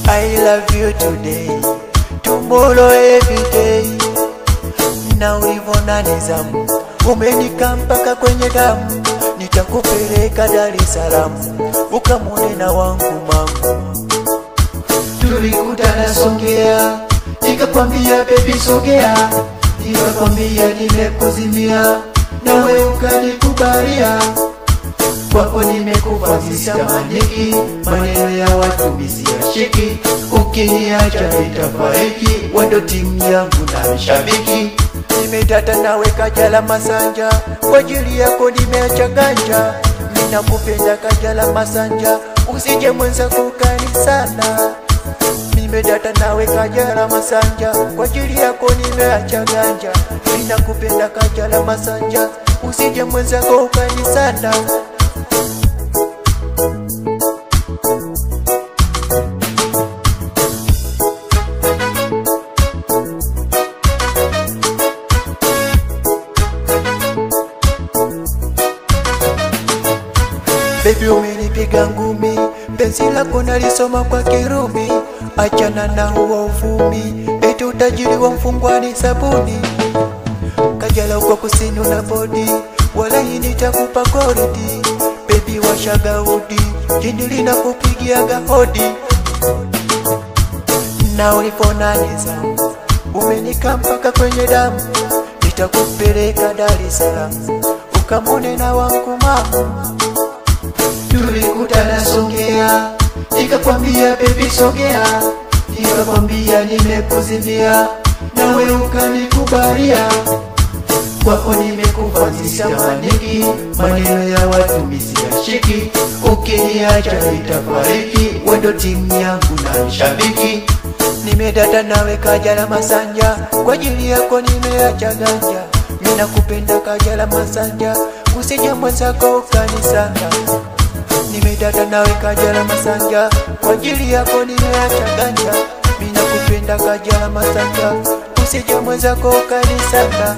I love you today, tomorrow every day. Na ulivona nizamu, umenika mpaka kwenye damu. Nitakupeleka Dar es Salaam, ukamwone na wangu mama. Tulikutana Songea, nikakwambia baby sogea. Nikakwambia nimekuzimia, nawe ukanikubalia. Kwako nimekufa sisamaniki, maneno ya watu misiashiki. Ukiniacha nitafariki, wendo timu yangu na mshabiki. Nimedata nawe Kajala Masanja, kwa ajili yako nimeacha ganja. Ninakupenda Kajala Masanja, usije mwenzako ukani sana. Nimedata nawe Kajala Masanja, kwa ajili yako nimeacha ganja. Ninakupenda Kajala Masanja, usije mwenzako ukani sana. Baby umenipiga ngumi, penzi lako nalisoma kwa Kirumi. Achana na huo uvumi, eti utajiri wa mfungwani sabuni. Kajala uko kusini una body, wala hii nitakupa koridi. Baby washaga udi, jini linakupigiaga hodi. Na ulipona nizamu, umenika mpaka kwenye damu. Nitakupeleka Dar es Salaam, ukamwone na wangu mama. Tulikutana Songea, nikakwambia baby sogea. Nikakwambia nimekuzimia, nawe ukanikubalia. Kwako nimekufa sisamaniki, maneno ya watu misiashiki. Ukiniacha nitafariki, wendo timu yangu na mshabiki. Nimedata nawe Kajala Masanja, kwa ajili yako nimeacha ganja. Ninakupenda Kajala Masanja, usije mwenzako ukani sana. Nimedata nawe Kajala Masanja, kwa ajili yako nimeacha ganja. Ninakupenda Kajala Masanja, usije mwenzako ukani sana.